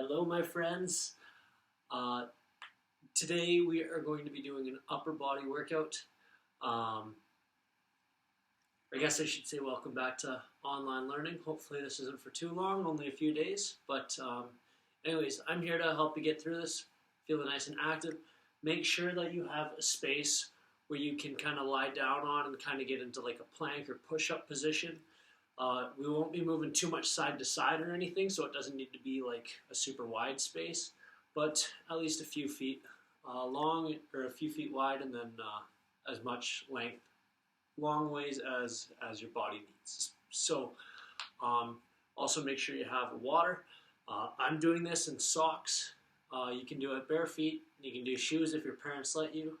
Hello, my friends. Uh, Today we are going to be doing an upper body workout. I guess I should say welcome back to online learning. Hopefully this isn't for too long, only a few days. But anyways, I'm here to help you get through this, feeling nice and active. Make sure that you have a space where you can kind of lie down on and kind of get into like a plank or push-up position. We won't be moving too much side to side or anything, so it doesn't need to be like a super wide space, but at least a few feet long or a few feet wide, and then as much length, long ways as your body needs. So also make sure you have water. I'm doing this in socks. You can do it bare feet. You can do shoes if your parents let you.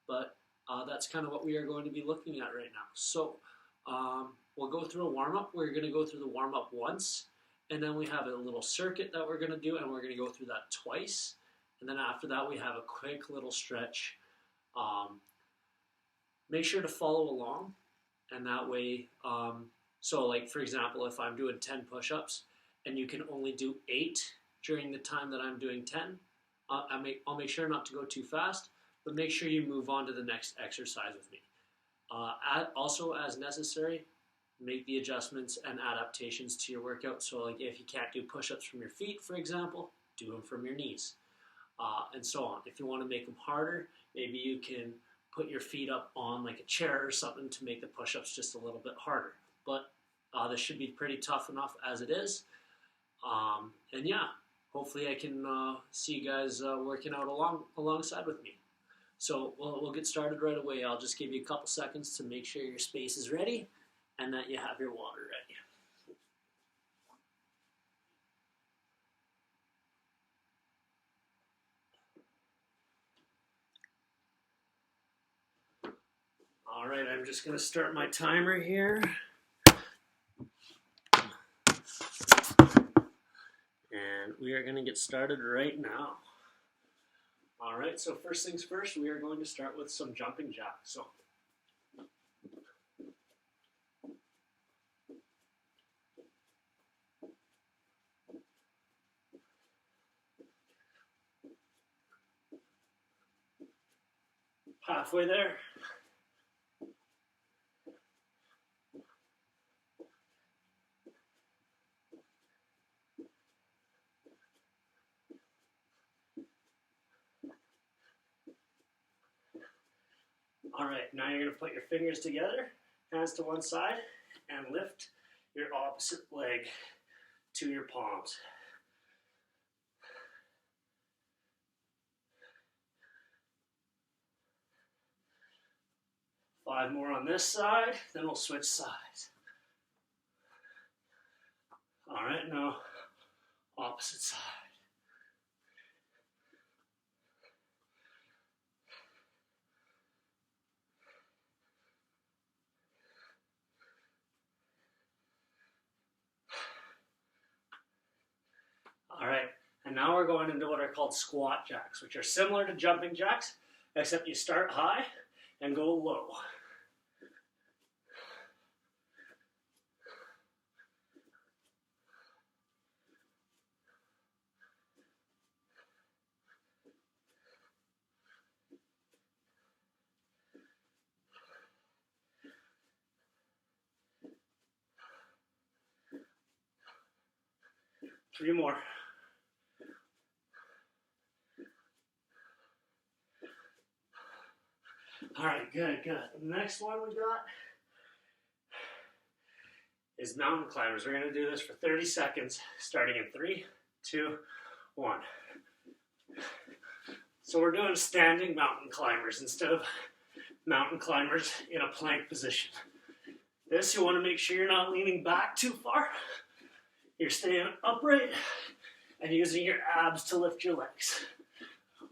But that's kind of what we are going to be looking at right now. So we'll go through a warm-up. We're going to go through the warm-up once, and then we have a little circuit that we're going to do, and we're going to go through that twice. And then after that, we have a quick little stretch. Make sure to follow along, and that way, so like for example, if I'm doing 10 push-ups, and you can only do 8 during the time that I'm doing 10, I'll make sure not to go too fast, but make sure you move on to the next exercise with me. Also, as necessary, make the adjustments and adaptations to your workout. So like if you can't do push-ups from your feet, for example, do them from your knees, and so on. If you want to make them harder, maybe you can put your feet up on like a chair or something to make the push-ups just a little bit harder. But this should be pretty tough enough as it is. And yeah, hopefully I can see you guys working out alongside with me. So we'll get started right away. I'll just give you a couple seconds to make sure your space is ready and that you have your water ready. All right, I'm just going to start my timer here. And we are going to get started right now. All right, so first things first, we are going to start with some jumping jacks. So, halfway there. All right, now you're going to put your fingers together, hands to one side, and lift your opposite leg to your palms. Five more on this side, then we'll switch sides. All right, now opposite side. All right, and now we're going into what are called squat jacks, which are similar to jumping jacks, except you start high and go low. Three more. All right, good. The next one we got is mountain climbers. We're going to do this for 30 seconds, starting in 3, 2, 1. So we're doing standing mountain climbers instead of mountain climbers in a plank position. This, you want to make sure you're not leaning back too far. You're staying upright and using your abs to lift your legs.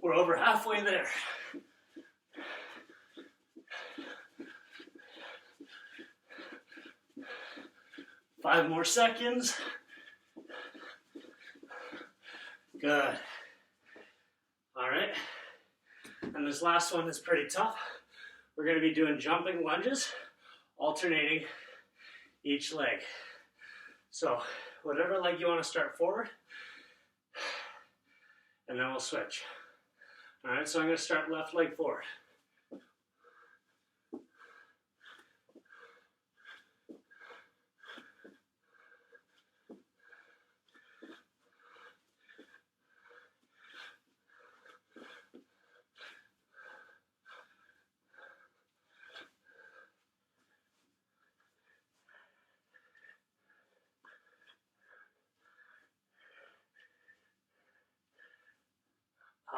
We're over halfway there. Five more seconds. Good. All right. And this last one is pretty tough. We're going to be doing jumping lunges, alternating each leg. So whatever leg you want to start forward, and then we'll switch. All right, so I'm going to start left leg forward.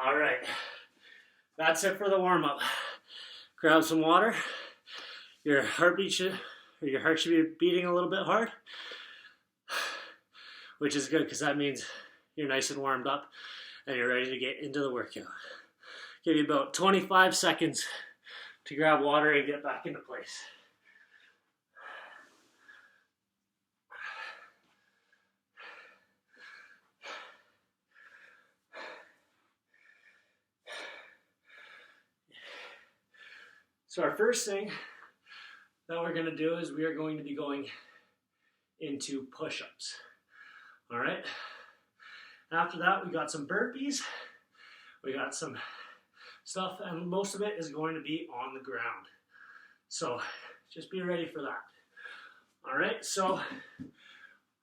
All right, that's it for the warm-up. Grab some water. Your heart should be beating a little bit hard, which is good because that means you're nice and warmed up and you're ready to get into the workout. Give you about 25 seconds to grab water and get back into place. So our first thing that we're going to do is we are going to be going into push-ups. All right. After that, we got some burpees. We got some stuff, and most of it is going to be on the ground. So just be ready for that. All right. So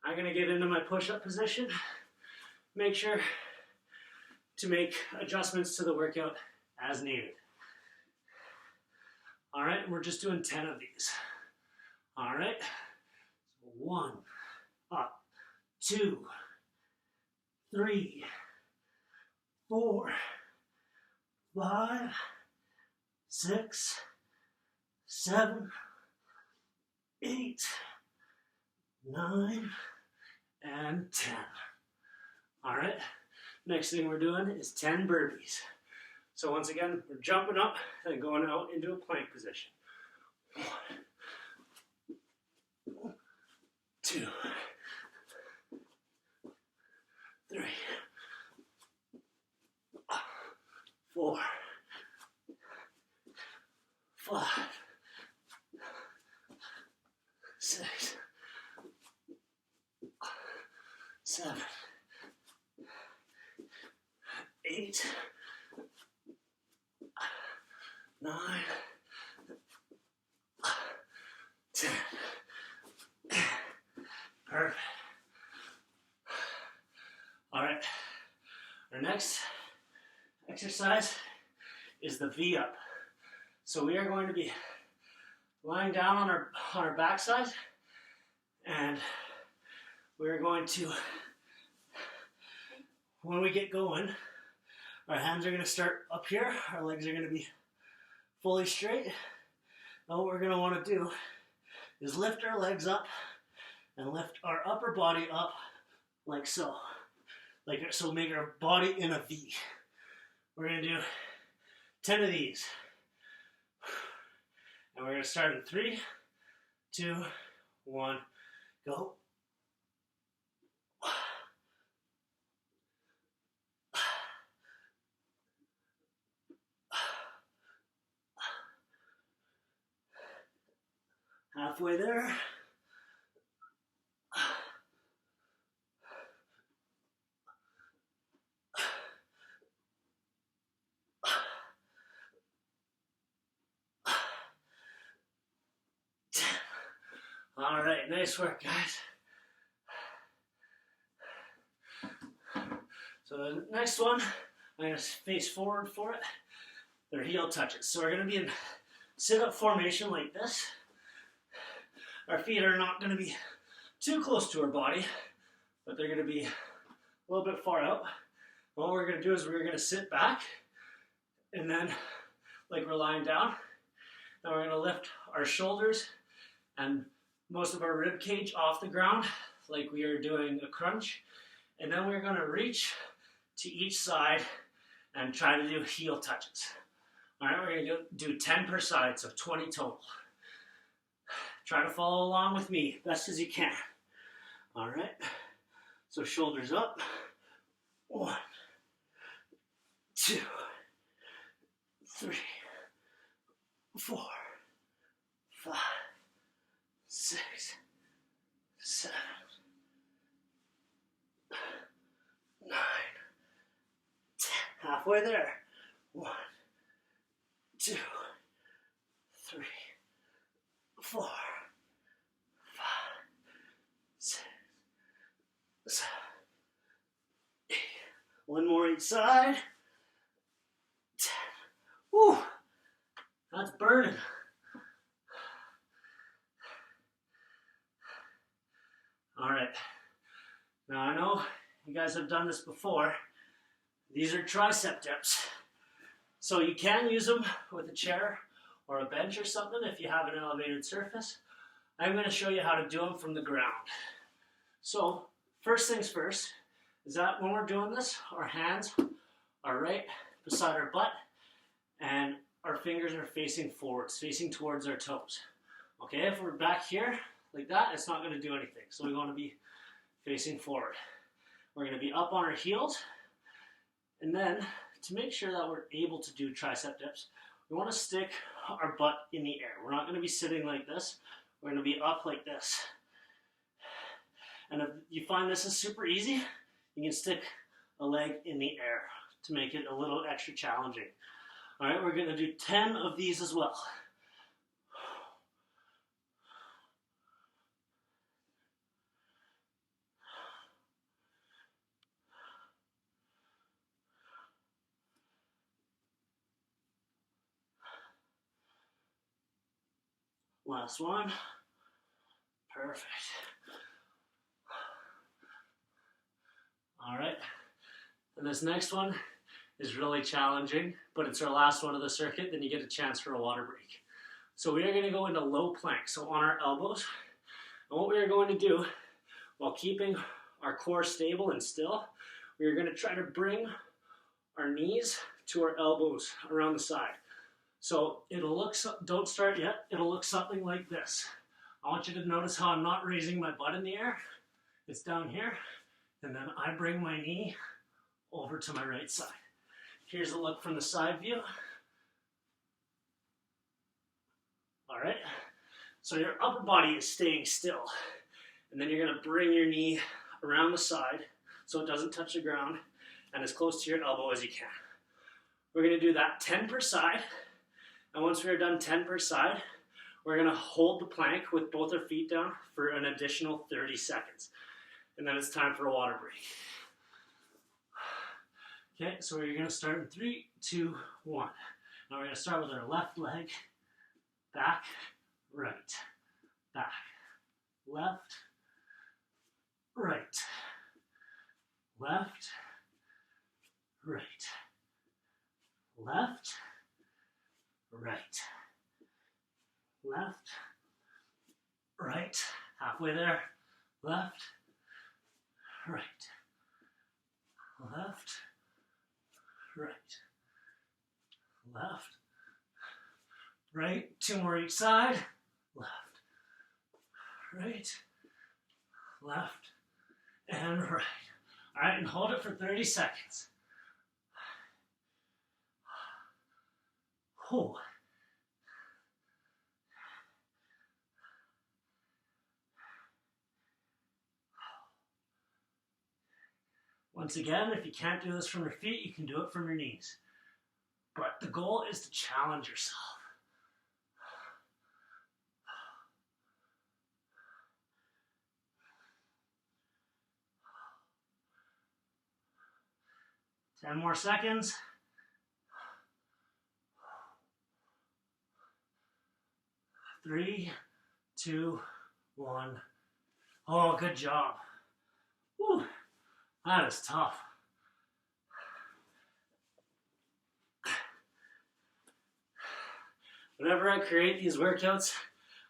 I'm going to get into my push-up position. Make sure to make adjustments to the workout as needed. All right, we're just doing 10 of these. All right, so 1, up, 2, 3, 4, 5, 6, 7, 8, 9, and 10. All right, next thing we're doing is 10 burpees. So once again, we're jumping up and going out into a plank position. 1, 2, 3, 4, 5, 6, 7, 8, 9, 10. Perfect. All right. Our next exercise is the V up. So we are going to be lying down on our backside, and we're going to, when we get going, our hands are going to start up here. Our legs are going to be fully straight. Now what we're going to want to do is lift our legs up and lift our upper body up like so. So make our body in a V. We're going to do 10 of these. And we're going to start in 3, 2, 1, go. Halfway there. All right, nice work, guys. So the next one, I'm going to face forward for it. They're heel touches. So we're going to be in sit-up formation like this. Our feet are not going to be too close to our body, but they're going to be a little bit far out. What we're going to do is we're going to sit back, and then, like we're lying down, then we're going to lift our shoulders and most of our rib cage off the ground, like we are doing a crunch. And then we're going to reach to each side and try to do heel touches. All right, we're going to do 10 per side, so 20 total. Try to follow along with me best as you can. All right, so shoulders up. 1, 2, 3, 4, 5, 6, 7, 9, 10. halfway there. 1, 2, 3, 4, 5, 6, 7, 8. One more each side. 10. Whew, that's burning. All right. Now I know you guys have done this before. These are tricep dips. So you can use them with a chair or a bench or something if you have an elevated surface. I'm going to show you how to do them from the ground. So first things first is that when we're doing this, our hands are right beside our butt and our fingers are facing forwards, facing towards our toes. Okay, if we're back here like that, it's not going to do anything. So we want to be facing forward. We're going to be up on our heels, and then to make sure that we're able to do tricep dips, we want to stick our butt in the air. We're not going to be sitting like this. We're going to be up like this. And if you find this is super easy, you can stick a leg in the air to make it a little extra challenging. All right, we're going to do 10 of these as well. Last one. Perfect. All right. And this next one is really challenging, but it's our last one of the circuit, then you get a chance for a water break. So we are going to go into low plank, so on our elbows. And what we are going to do, while keeping our core stable and still, we are going to try to bring our knees to our elbows around the side. So it'll look, don't start yet, it'll look something like this. I want you to notice how I'm not raising my butt in the air. It's down here, and then I bring my knee over to my right side. Here's a look from the side view. All right, so your upper body is staying still. And then you're gonna bring your knee around the side so it doesn't touch the ground and as close to your elbow as you can. We're gonna do that 10 per side. And once we're done 10 per side, we're gonna hold the plank with both our feet down for an additional 30 seconds. And then it's time for a water break. Okay, so we're gonna start in 3, 2, 1. Now we're gonna start with our left leg, back, right, back, left, right, left, right, left, right, left, right, halfway there, left, right, left, right, left, right, 2 more each side, left, right, left, and right. All right, and hold it for 30 seconds. Oh. Once again, if you can't do this from your feet, you can do it from your knees. But the goal is to challenge yourself. Ten more seconds. 3, 2, 1. Oh, good job. Whew, that is tough. Whenever I create these workouts,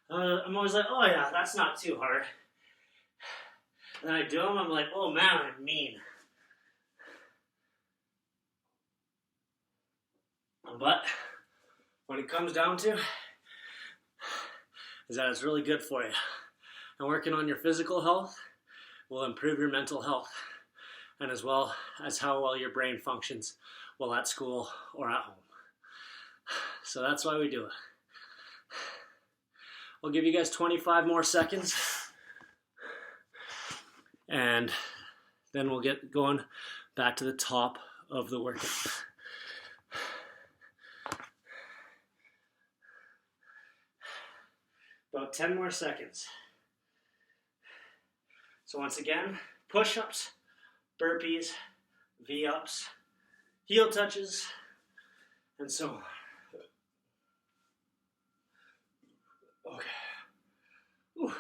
I'm always like, oh yeah, that's not too hard. And then I do them, I'm like, oh man, I'm mean. But when it comes down to is that it's really good for you. And working on your physical health will improve your mental health, and as well as how well your brain functions while at school or at home. So that's why we do it. I'll give you guys 25 more seconds, and then we'll get going back to the top of the workout. About 10 more seconds. So once again, push-ups, burpees, V-ups, heel touches, and so on. Okay. Whew.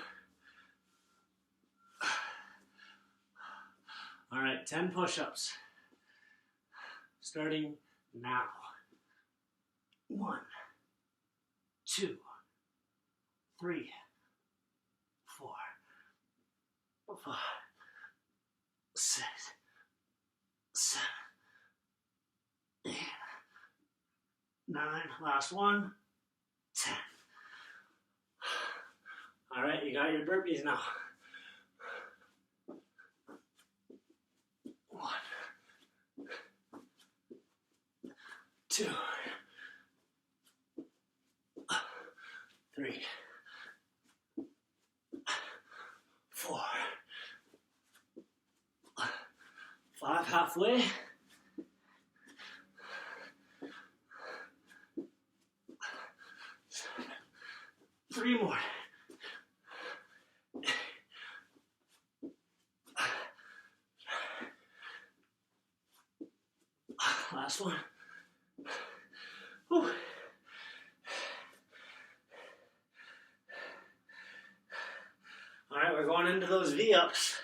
All right, 10 push-ups. Starting now. 1, 2, 3, 4, 5, 6, 7, 8, 9. Last one. 10. All right, you got your burpees now. 1, 2, 3, 4, 5, halfway. 3 more. Last one. Whew. All right, we're going into those V-ups.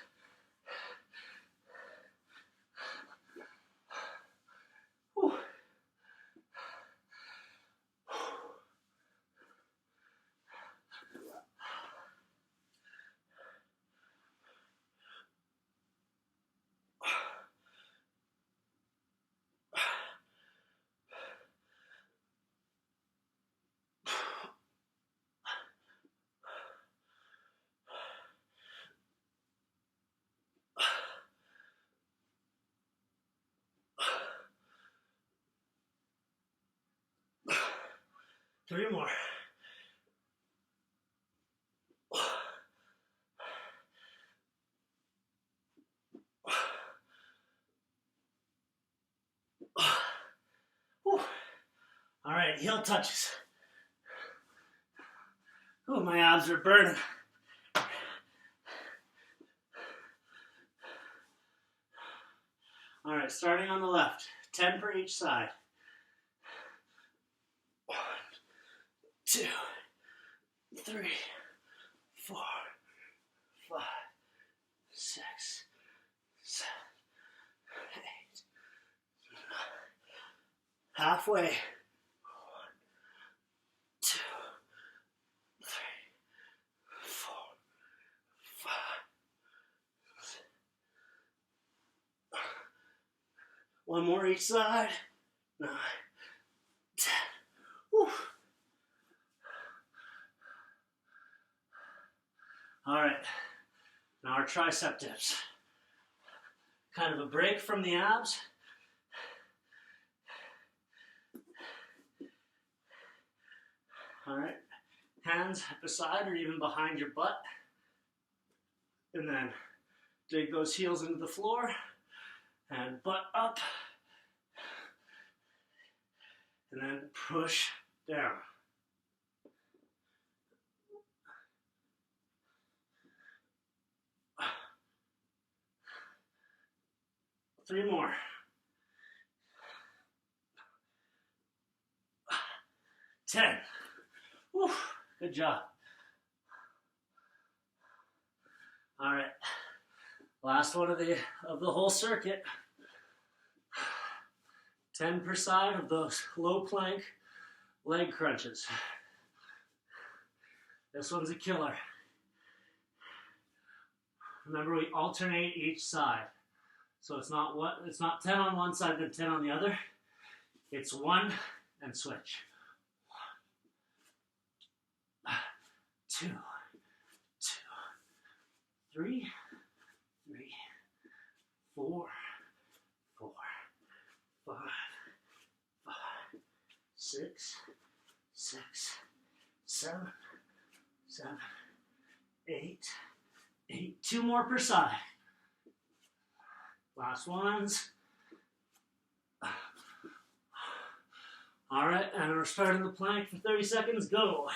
Whew. 3 more. Whew. All right, heel touches. Oh, my abs are burning. All right, starting on the left, 10 for each side. 1, 2, 3, 4, 5, 6, 7, 8, 9. Halfway. 1, 2, 3, 4, 5. 1 more each side. 9, 10. Whew. All right, now our tricep dips. Kind of a break from the abs. All right, hands beside or even behind your butt. And then dig those heels into the floor and butt up. And then push down. Three more. 10. Whew, good job. All right, last one of the whole circuit. 10 per side of those low plank leg crunches. This one's a killer. Remember, we alternate each side. So it's not 10 on one side then 10 on the other. It's 1 and switch. 1, 2, 2, 3, 3, 4, 4, 5, 5, 6, 6, 7, 7, 8, 8. 2 more per side. Last ones. All right, and we're starting the plank for 30 seconds. Go.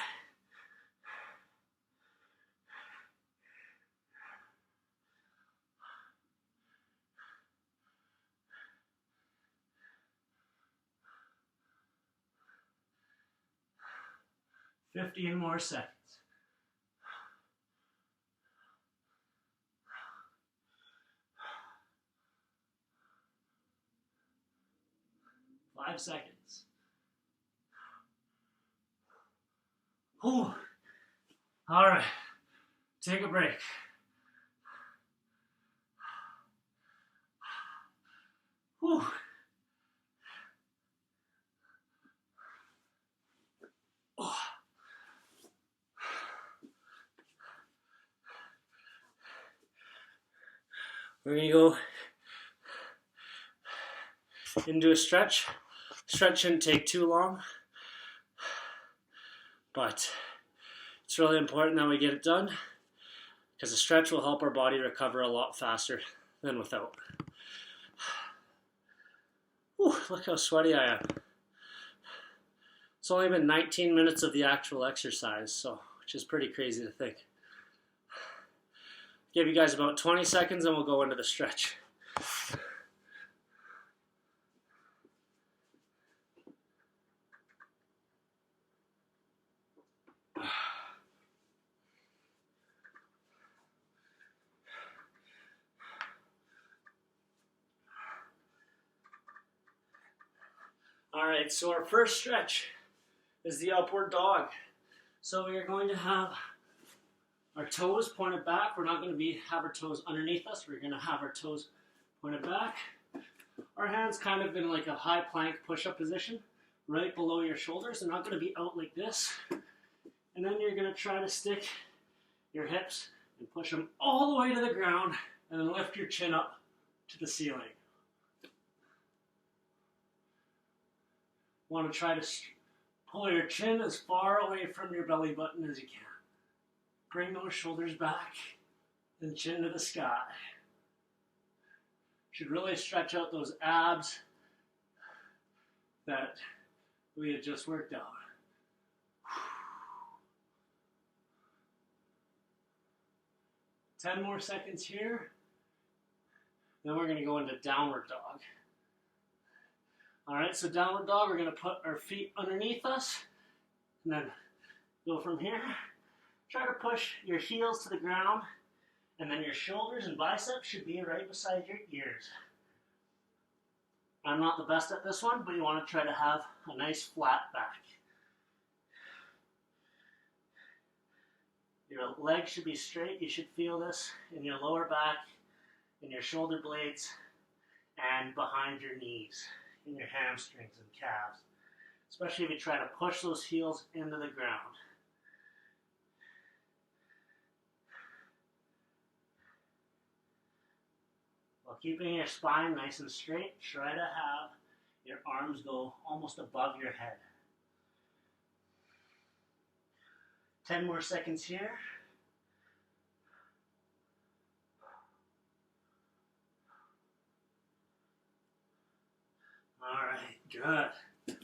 15 more seconds. 5 seconds. Whew. All right, take a break. Whew. Oh. We're going to go into a stretch. Stretch shouldn't take too long, but it's really important that we get it done because the stretch will help our body recover a lot faster than without. Whew, look how sweaty I am. It's only been 19 minutes of the actual exercise, so which is pretty crazy to think. Give you guys about 20 seconds and we'll go into the stretch. All right, so our first stretch is the upward dog. So we are going to have our toes pointed back. We're not going to have our toes underneath us. We're going to have our toes pointed back. Our hands kind of in like a high plank push-up position, right below your shoulders. They're not going to be out like this. And then you're going to try to stick your hips and push them all the way to the ground and then lift your chin up to the ceiling. Want to try to pull your chin as far away from your belly button as you can. Bring those shoulders back and chin to the sky. Should really stretch out those abs that we had just worked out. 10 more seconds here. Then we're going to go into downward dog. Alright, so downward dog, we're going to put our feet underneath us and then go from here. Try to push your heels to the ground and then your shoulders and biceps should be right beside your ears. I'm not the best at this one, but you want to try to have a nice flat back. Your legs should be straight. You should feel this in your lower back, in your shoulder blades, and behind your knees. In your hamstrings and calves, especially if you try to push those heels into the ground. While keeping your spine nice and straight, try to have your arms go almost above your head. 10 more seconds here. All right, good.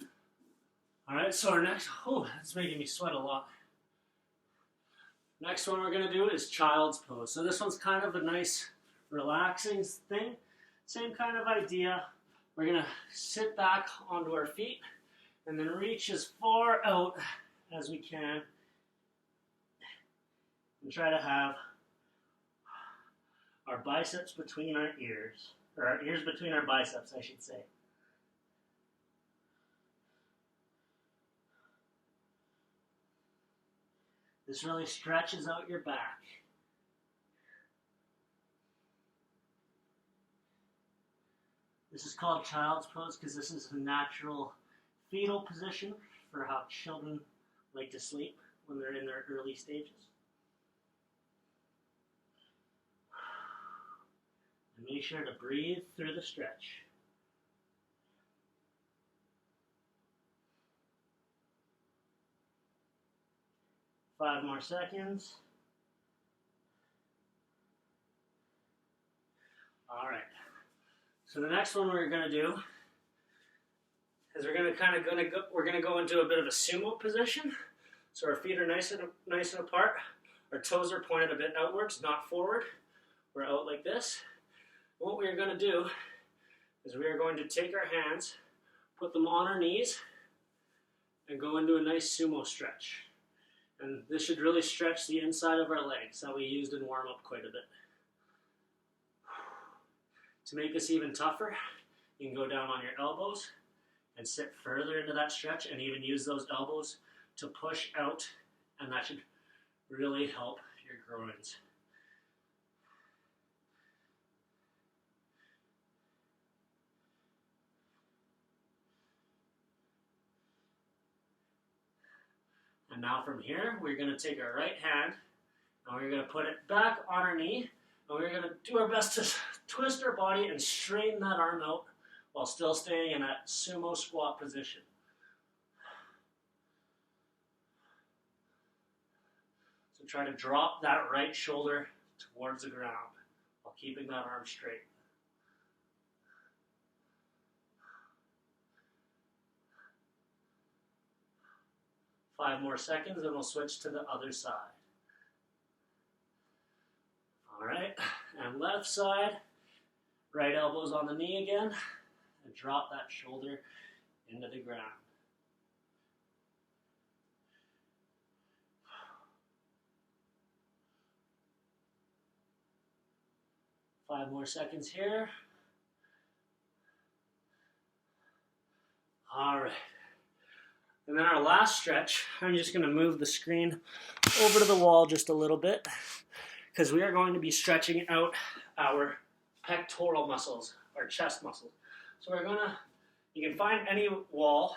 All right, so our next, that's making me sweat a lot. Next one we're gonna do is child's pose. So this one's kind of a nice relaxing thing. Same kind of idea. We're gonna sit back onto our feet and then reach as far out as we can and try to have our biceps between our ears, or our ears between our biceps, I should say. This really stretches out your back. This is called child's pose because this is a natural fetal position for how children like to sleep when they're in their early stages. And make sure to breathe through the stretch. Five more seconds. All right. So the next one we're going to do is we're going to go into a bit of a sumo position. So our feet are nice and apart. Our toes are pointed a bit outwards, not forward. We're out like this. What we are going to do is we are going to take our hands, put them on our knees, and go into a nice sumo stretch. And this should really stretch the inside of our legs that we used in warm-up quite a bit. To make this even tougher, you can go down on your elbows and sit further into that stretch and even use those elbows to push out, and that should really help your groins. And now from here, we're going to take our right hand and we're going to put it back on our knee, and we're going to do our best to twist our body and straighten that arm out while still staying in that sumo squat position. So try to drop that right shoulder towards the ground while keeping that arm straight. Five more seconds and we'll switch to the other side. All right, and left side, right elbow's on the knee again, and drop that shoulder into the ground. Five more seconds here. All right. And then our last stretch, I'm just going to move the screen over to the wall just a little bit, because we are going to be stretching out our pectoral muscles, our chest muscles. So you can find any wall.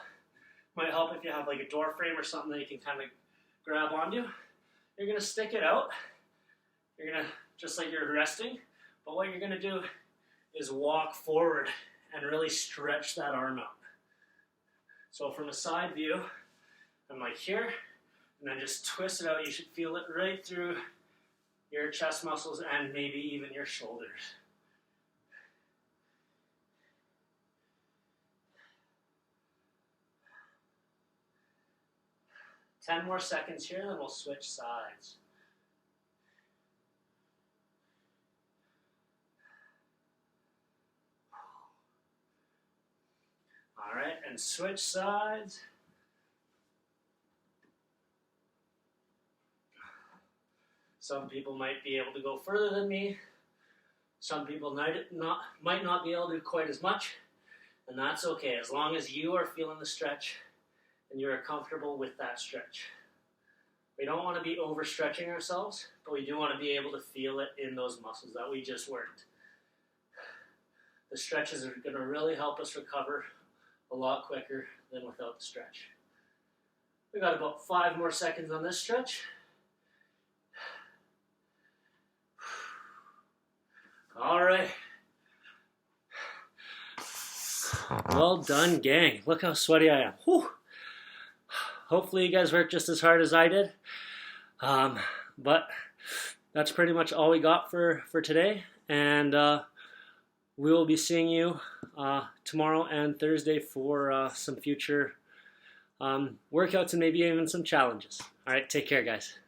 Might help if you have like a door frame or something that you can kind of grab onto. You're going to stick it out. You're going to, just like you're resting, but what you're going to do is walk forward and really stretch that arm out. So from a side view, I'm like here, and then just twist it out. You should feel it right through your chest muscles and maybe even your shoulders. Ten more seconds here, then we'll switch sides. All right, and switch sides. Some people might be able to go further than me. Some people might not be able to do quite as much, and that's okay, as long as you are feeling the stretch and you are comfortable with that stretch. We don't want to be overstretching ourselves, but we do want to be able to feel it in those muscles that we just worked. The stretches are going to really help us recover a lot quicker than without the stretch. We got about 5 more seconds on this stretch. All right. Well done, gang. Look how sweaty I am. Whew. Hopefully you guys worked just as hard as I did. But that's pretty much all we got for today. And we will be seeing you tomorrow and Thursday for some future workouts and maybe even some challenges. All right, take care, guys.